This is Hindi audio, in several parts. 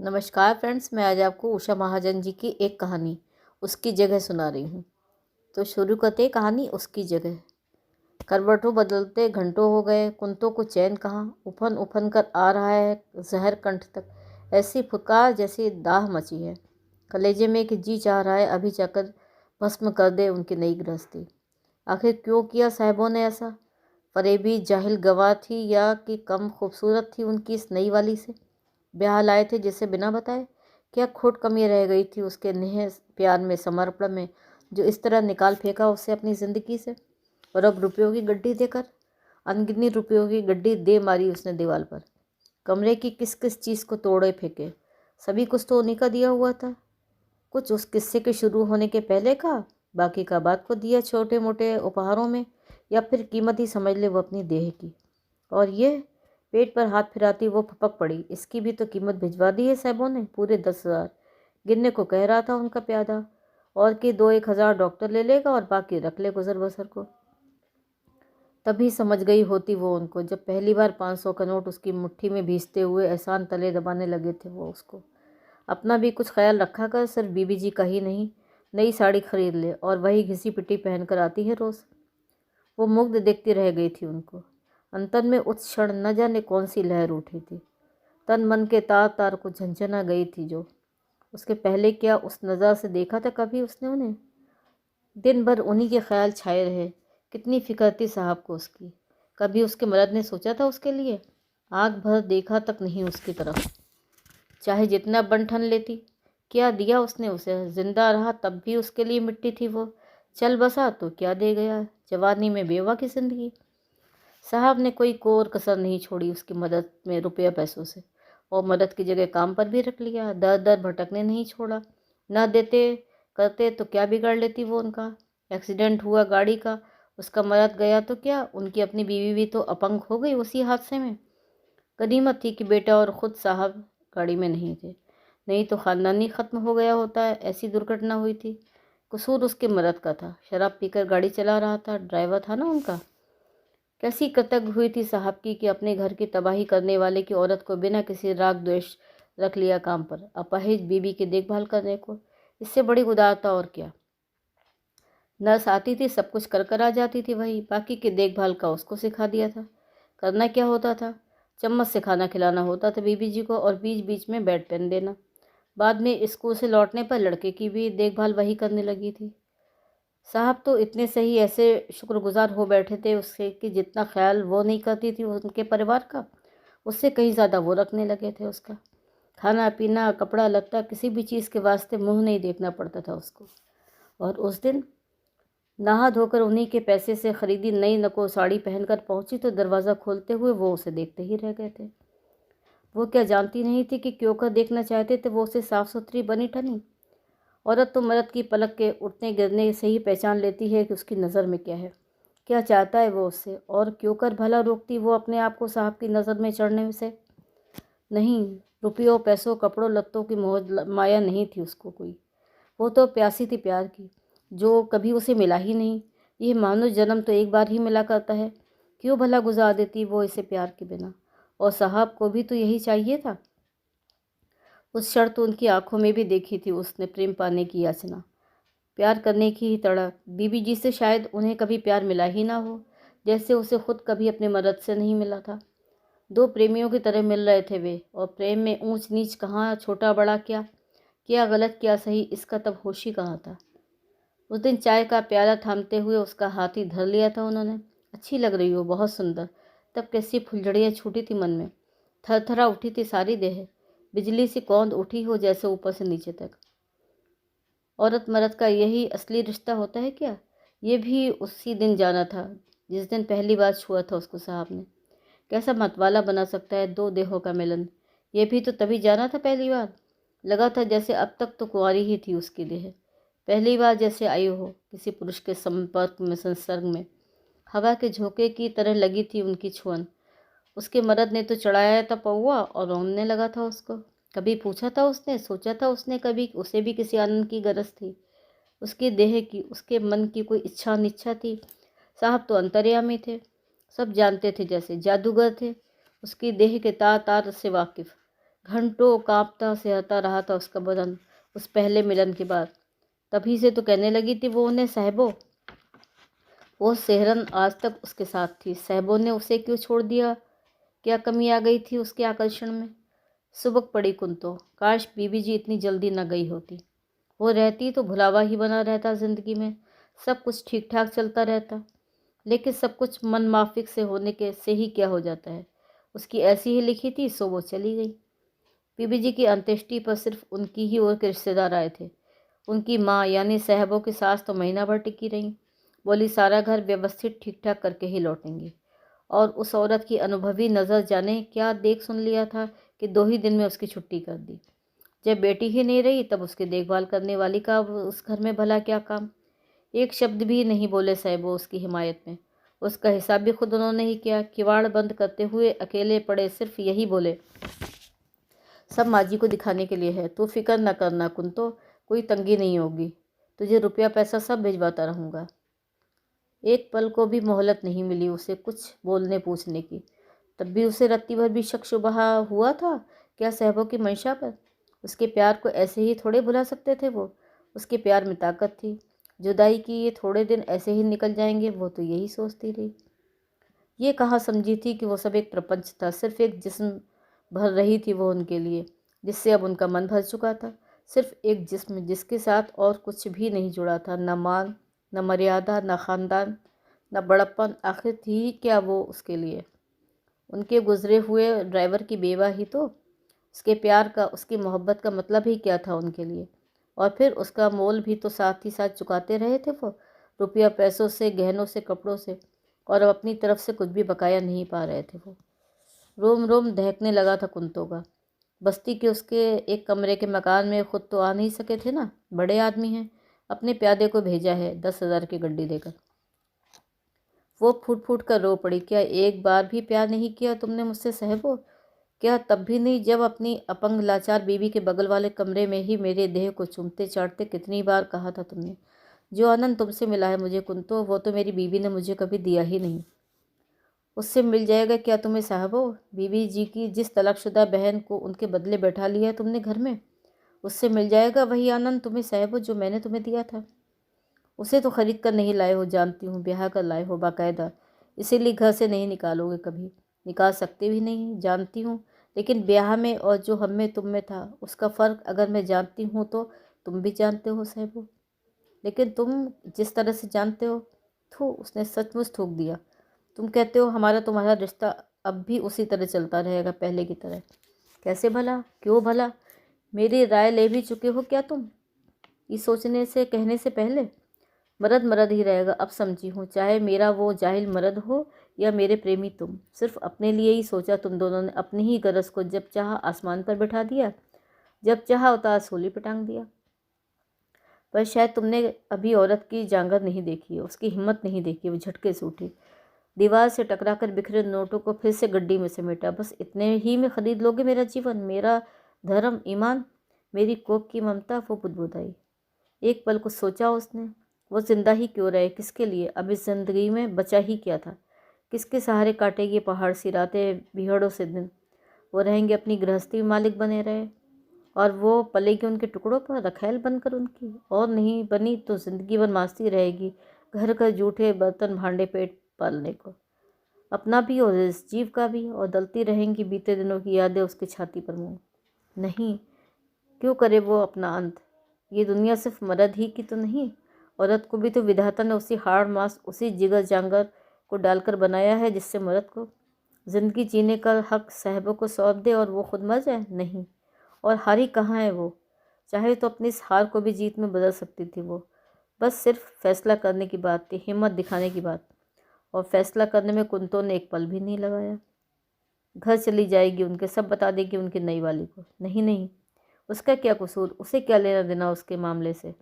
नमस्कार फ्रेंड्स, मैं आज आपको उषा महाजन जी की एक कहानी उसकी जगह सुना रही हूँ। तो शुरू करते हैं कहानी उसकी जगह। करवटों बदलते घंटों हो गए, कुंतों को चैन कहाँ, उफन उफन कर आ रहा है जहर कंठ तक। ऐसी फुकार जैसी दाह मची है कलेजे में कि जी चाह रहा है अभी जाकर भस्म कर दे उनकी नई गृहस्थी। आखिर क्यों किया साहबों ने ऐसा? फरेबी जाहिल गवाह थी या कि कम खूबसूरत थी उनकी इस नई वाली से? ब्याह लाए थे जिसे बिना बताए? क्या खोट कमी रह गई थी उसके नेह प्यार में, समर्पण में, जो इस तरह निकाल फेंका उसे अपनी ज़िंदगी से? और अब रुपयों की गड्डी देकर, अनगिनी रुपयों की गड्डी दे मारी उसने दीवार पर। कमरे की किस किस चीज़ को तोड़े फेंके, सभी कुछ तो उन्हीं का दिया हुआ था। कुछ उस किस्से के शुरू होने के पहले का, बाकी का बाद को दिया छोटे मोटे उपहारों में, या फिर कीमत ही समझ ले वो अपनी देह की। और ये पेट पर हाथ फिराती वो फपक पड़ी, इसकी भी तो कीमत भिजवा दी है साहबों ने, पूरे 10,000। गिनने को कह रहा था उनका प्यादा, और कि 2-1 हज़ार डॉक्टर ले लेगा और बाकी रख ले गुजर बसर को। तभी समझ गई होती वो उनको, जब पहली बार 500 का नोट उसकी मुट्ठी में भीजते हुए एहसान तले दबाने लगे थे वो उसको। अपना भी कुछ ख्याल रखा कर, सिर्फ बीबी जी का ही नहीं, नई साड़ी खरीद ले और वही घिसी पिटी पहन कर आती है रोज़। वो मुग्ध देखती रह गई थी उनको। अंतन में उस क्षण न जाने कौन सी लहर उठी थी, तन मन के तार तार को झंझना गई थी जो। उसके पहले क्या उस नज़र से देखा था कभी उसने उन्हें? दिन भर उन्हीं के ख्याल छाए रहे। कितनी फिक्र थी साहब को उसकी। कभी उसके मर्द ने सोचा था उसके लिए? आँख भर देखा तक नहीं उसकी तरफ, चाहे जितना बन ठन लेती। क्या दिया उसने उसे? जिंदा रहा तब भी उसके लिए मिट्टी थी वो। चल बसा तो क्या दे गया? जवानी में बेवा की जिंदगी। साहब ने कोई कोर कसर नहीं छोड़ी उसकी मदद में रुपया पैसों से, और मदद की जगह काम पर भी रख लिया। दर दर भटकने नहीं छोड़ा। न देते करते तो क्या बिगाड़ लेती वो उनका? एक्सीडेंट हुआ गाड़ी का, उसका मर्द गया तो क्या, उनकी अपनी बीवी भी तो अपंग हो गई उसी हादसे में। गनीमत थी कि बेटा और ख़ुद साहब गाड़ी में नहीं थे, नहीं तो ख़ानदान ही ख़त्म हो गया होता है। ऐसी दुर्घटना हुई थी। कसूर उसके मर्द का था, शराब पीकर गाड़ी चला रहा था, ड्राइवर था ना उनका। कैसी कृतज्ञ हुई थी साहब की कि अपने घर की तबाही करने वाले की औरत को बिना किसी राग द्वेष रख लिया काम पर, अपाहिज बीबी की देखभाल करने को। इससे बड़ी उदारता और क्या? नर्स आती थी, सब कुछ कर कर आ जाती थी वही, बाकी की देखभाल का उसको सिखा दिया था। करना क्या होता था? चम्मच से खाना खिलाना होता था बीबी जी को, और बीच बीच में बेड पेन देना। बाद में स्कूल से लौटने पर लड़के की भी देखभाल वही करने लगी थी। साहब तो इतने से ही ऐसे शुक्रगुजार हो बैठे थे उससे कि जितना ख्याल वो नहीं करती थी उनके परिवार का, उससे कहीं ज़्यादा वो रखने लगे थे उसका। खाना पीना कपड़ा लत्ता, किसी भी चीज़ के वास्ते मुंह नहीं देखना पड़ता था उसको। और उस दिन नहा धोकर उन्हीं के पैसे से खरीदी नई नको साड़ी पहनकर पहुंची तो दरवाज़ा खोलते हुए वो उसे देखते ही रह गए थे। वो क्या जानती नहीं थी कि क्यों कर देखना चाहते थे वो उसे साफ सुथरी बनी ठनी? औरत तो मर्द की पलक के उठने गिरने से ही पहचान लेती है कि उसकी नज़र में क्या है, क्या चाहता है वो उससे, और क्यों कर भला रोकती वो अपने आप को साहब की नज़र में चढ़ने से? नहीं, रुपयों पैसों कपड़ों लत्तों की मोह माया नहीं थी उसको कोई। वो तो प्यासी थी प्यार की, जो कभी उसे मिला ही नहीं। ये मानव जन्म तो एक बार ही मिला करता है, क्यों भला गुजार देती वो इसे प्यार के बिना? और साहब को भी तो यही चाहिए था। उस क्षण तो उनकी आंखों में भी देखी थी उसने प्रेम पाने की याचना, प्यार करने की ही तड़प। बीबी जी से शायद उन्हें कभी प्यार मिला ही ना हो, जैसे उसे खुद कभी अपने मर्द से नहीं मिला था। दो प्रेमियों की तरह मिल रहे थे वे, और प्रेम में ऊंच नीच कहाँ, छोटा बड़ा क्या, क्या गलत क्या सही, इसका तब होश ही कहाँ था। उस दिन चाय का प्याला थामते हुए उसका हाथ ही धर लिया था उन्होंने। अच्छी लग रही हो, बहुत सुंदर। तब कैसी फुलझड़ियाँ छूटी थी मन में, थरथरा उठी थी सारी देह, बिजली सी कौंध उठी हो जैसे ऊपर से नीचे तक। औरत मर्द का यही असली रिश्ता होता है क्या? ये भी उसी दिन जाना था जिस दिन पहली बार छुआ था उसको साहब ने। कैसा मतवाला बना सकता है दो देहों का मिलन? ये भी तो तभी जाना था पहली बार। लगा था जैसे अब तक तो कुंवारी ही थी उसकी देह। पहली बार जैसे आई हो किसी पुरुष के संपर्क में, संसर्ग में। हवा के झोंके की तरह लगी थी उनकी छुअन। उसके मर्द ने तो चढ़ाया था पौआ और रोने लगा था उसको। कभी पूछा था उसने, सोचा था उसने कभी उसे भी किसी आनंद की गरज थी? उसके देह की, उसके मन की कोई इच्छा अनिच्छा थी? साहब तो अंतर्यामी थे, सब जानते थे, जैसे जादूगर थे, उसकी देह के तार तार से वाकिफ। घंटों कांपता सिहरता रहा था उसका बदन उस पहले मिलन के बाद। तभी से तो कहने लगी थी वो उन्हें, साहबो। वो सेहरन आज तक उसके साथ थी, साहबो ने उसे क्यों छोड़ दिया? क्या कमी आ गई थी उसके आकर्षण में? सुबक पड़ी कुंतो, काश बीबी जी इतनी जल्दी न गई होती। वो रहती तो भुलावा ही बना रहता जिंदगी में, सब कुछ ठीक ठाक चलता रहता। लेकिन सब कुछ मन माफिक से होने के से ही क्या हो जाता है। उसकी ऐसी ही लिखी थी, सो वो चली गई। बीबी जी की अंत्येष्टि पर सिर्फ उनकी ही ओर के रिश्तेदार आए थे। उनकी माँ यानी साहबों की सास तो महीना भर टिकी रहीं। बोली सारा घर व्यवस्थित ठीक ठाक करके ही लौटेंगी। और उस औरत की अनुभवी नज़र जाने क्या देख सुन लिया था कि 2 ही दिन में उसकी छुट्टी कर दी। जब बेटी ही नहीं रही तब उसकी देखभाल करने वाली का उस घर में भला क्या काम। एक शब्द भी नहीं बोले साहबो उसकी हिमायत में। उसका हिसाब भी खुद उन्होंने ही किया। किवाड़ बंद करते हुए अकेले पड़े सिर्फ यही बोले, सब माँ जी को दिखाने के लिए है, तू फिक्र न करना कुंतो, कोई तंगी नहीं होगी, तुझे रुपया पैसा सब भिजवाता रहूँगा। एक पल को भी मोहलत नहीं मिली उसे कुछ बोलने पूछने की। तब भी उसे रत्ती भर भी शक शुबहा हुआ था क्या साहबों की मंशा पर? उसके प्यार को ऐसे ही थोड़े भुला सकते थे वो। उसके प्यार में ताकत थी। जुदाई की ये थोड़े दिन ऐसे ही निकल जाएंगे, वो तो यही सोचती रही। ये कहाँ समझी थी कि वो सब एक प्रपंच था, सिर्फ एक जिस्म भर रही थी वो उनके लिए, जिससे अब उनका मन भर चुका था। सिर्फ एक जिस्म जिसके साथ और कुछ भी नहीं जुड़ा था, न मान, न मर्यादा, न ख़ानदान, न बड़प्पन। आखिर थी ही क्या वो उसके लिए? उनके गुजरे हुए ड्राइवर की बेवा ही तो। उसके प्यार का, उसकी मोहब्बत का मतलब ही क्या था उनके लिए? और फिर उसका मोल भी तो साथ ही साथ चुकाते रहे थे वो, रुपया पैसों से, गहनों से, कपड़ों से। और अब अपनी तरफ से कुछ भी बकाया नहीं पा रहे थे वो। रोम रोम दहकने लगा था कुंतों का। बस्ती के उसके एक कमरे के मकान में खुद तो आ नहीं सके थे ना, बड़े आदमी हैं। अपने प्यादे को भेजा है 10,000 की गड्डी देकर। वो फूट फूट कर रो पड़ी, क्या एक बार भी प्यार नहीं किया तुमने मुझसे साहबो? क्या तब भी नहीं जब अपनी अपंग लाचार बीवी के बगल वाले कमरे में ही मेरे देह को चूमते चाटते कितनी बार कहा था तुमने, जो आनंद तुमसे मिला है मुझे कुंतो, वो तो मेरी बीवी ने मुझे कभी दिया ही नहीं। उससे मिल जाएगा क्या तुम्हें साहबो? बीबी जी की जिस तलाकशुदा बहन को उनके बदले बैठा लिया तुमने घर में, उससे मिल जाएगा वही आनंद तुम्हें साहबो जो मैंने तुम्हें दिया था। उसे तो खरीद कर नहीं लाए हो जानती हूँ, ब्याह कर लाए हो बाकायदा। इसीलिए घर से नहीं निकालोगे कभी, निकाल सकते भी नहीं जानती हूँ। लेकिन ब्याह में और जो हम में तुम में था उसका फ़र्क अगर मैं जानती हूँ तो तुम भी जानते हो साहबो। लेकिन तुम जिस तरह से जानते हो, थू, उसने सचमुच थूक दिया। तुम कहते हो हमारा तुम्हारा रिश्ता अब भी उसी तरह चलता रहेगा, पहले की तरह? कैसे भला, क्यों भला? मेरी राय ले भी चुके हो क्या तुम, ये सोचने से कहने से पहले? मर्द मर्द ही रहेगा, अब समझी हूँ, चाहे मेरा वो जाहिल मर्द हो या मेरे प्रेमी तुम। सिर्फ अपने लिए ही सोचा तुम दोनों ने, अपनी ही गरज को जब चाहा आसमान पर बैठा दिया, जब चाहा उतार सूली पे टांग दिया। पर शायद तुमने अभी औरत की जांगर नहीं देखी है, उसकी हिम्मत नहीं देखी। वो झटके से उठी, दीवार से टकराकर बिखरे नोटों को फिर से गड्डी में समेटा। बस इतने ही में खरीद लोगे मेरा जीवन, मेरा धर्म, ईमान, मेरी कोख की ममता? वो बुदबुदाई। एक पल को सोचा उसने, वो जिंदा ही क्यों रहे, किसके लिए? अब इस जिंदगी में बचा ही क्या था? किसके सहारे काटेगी पहाड़ सी रातें, बिहड़ों से दिन? वो रहेंगे अपनी गृहस्थी में मालिक बने रहे, और वो पलेगी उनके टुकड़ों पर, रखैल बनकर उनकी। और नहीं बनी तो जिंदगी भर मांसती रहेगी घर घर जूठे बर्तन भांडे पेट पालने को, अपना भी और इस जीव का भी। और दलती रहेंगी बीते दिनों की यादें उसकी छाती पर मुँह। नहीं, क्यों करे वो अपना अंत? ये दुनिया सिर्फ मर्द ही की तो नहीं, औरत को भी तो विधाता ने उसी हाड़ मांस, उसी जिगर जांगर को डालकर बनाया है जिससे मर्द को जिंदगी जीने का हक साहबों को सौंप दे और वो खुद मर जाए। नहीं, और हारी कहाँ है वो? चाहे तो अपनी इस हार को भी जीत में बदल सकती थी वो। बस सिर्फ फैसला करने की बात थी, हिम्मत दिखाने की बात। और फैसला करने में कुंतों ने एक पल भी नहीं लगाया। घर चली जाएगी, उनके सब बता देगी उनकी नई वाली को। नहीं नहीं, उसका क्या कसूर, उसे क्या लेना देना उसके मामले से?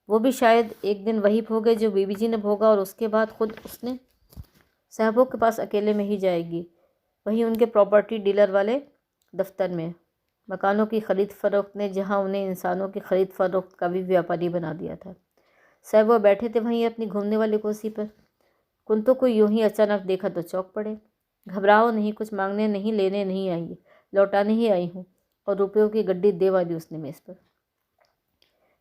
वो भी शायद एक दिन वही भोगे जो बीबी जी ने भोगा, और उसके बाद खुद उसने साहबों के पास अकेले में ही जाएगी, वहीं उनके प्रॉपर्टी डीलर वाले दफ्तर में। मकानों की खरीद फरोख्त ने जहां उन्हें इंसानों की खरीद फरोख्त का भी व्यापारी बना दिया था। साहबो बैठे थे वहीं अपनी घूमने वाली कुर्सी पर। कुंतों को यूं ही अचानक देखा तो चौंक पड़े। घबराओ नहीं, कुछ मांगने नहीं, लेने नहीं आई, लौटाने ही आई हूँ। और रुपयों की गड्डी दे वाली उसने मेज़ पर।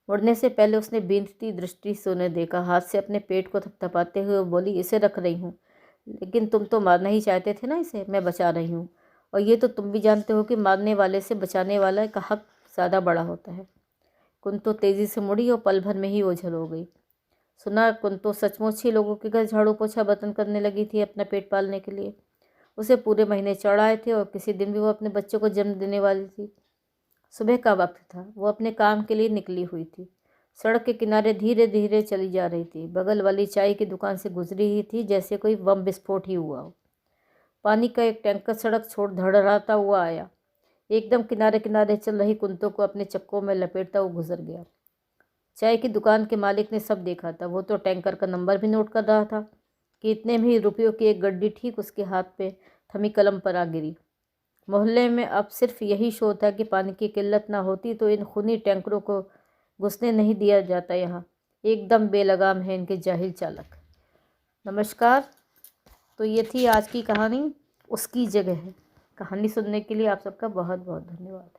मुड़ने से पहले उसने बींधती दृष्टि से उन्हें देखा। हाथ से अपने पेट को थपथपाते हुए बोली, इसे रख रही हूँ, लेकिन तुम तो मारना ही चाहते थे ना इसे, मैं बचा रही हूँ। और ये तो तुम भी जानते हो कि मारने वाले से बचाने वाला का हक ज़्यादा बड़ा होता है। कुंतो तेज़ी से मुड़ी और पल भर में ही ओझल हो गई। सुना, कुंतो सचमुच ही लोगों के घर झाड़ू पोछा बर्तन करने लगी थी अपना पेट पालने के लिए। उसे पूरे महीने चढ़ आए थे और किसी दिन भी वो अपने बच्चों को जन्म देने वाली थी। सुबह का वक्त था, वो अपने काम के लिए निकली हुई थी। सड़क के किनारे धीरे धीरे चली जा रही थी। बगल वाली चाय की दुकान से गुजरी ही थी जैसे कोई बम विस्फोट ही हुआ हो। पानी का एक टैंकर सड़क छोड़ धड़धड़ाता हुआ आया। एकदम किनारे किनारे चल रही कुंतो को अपने चक्कों में लपेटता हुआ गुजर गया। चाय की दुकान के मालिक ने सब देखा था। वो तो टैंकर का नंबर भी नोट कर रहा था कि इतने में ही रुपयों की एक गड्डी ठीक उसके हाथ पे थमी कलम पर आ गिरी। मोहल्ले में अब सिर्फ यही शोर था कि पानी की किल्लत ना होती तो इन खूनी टैंकरों को घुसने नहीं दिया जाता यहाँ। एकदम बेलगाम है इनके जाहिल चालक। नमस्कार। तो ये थी आज की कहानी, उसकी जगह है। कहानी सुनने के लिए आप सबका बहुत बहुत धन्यवाद।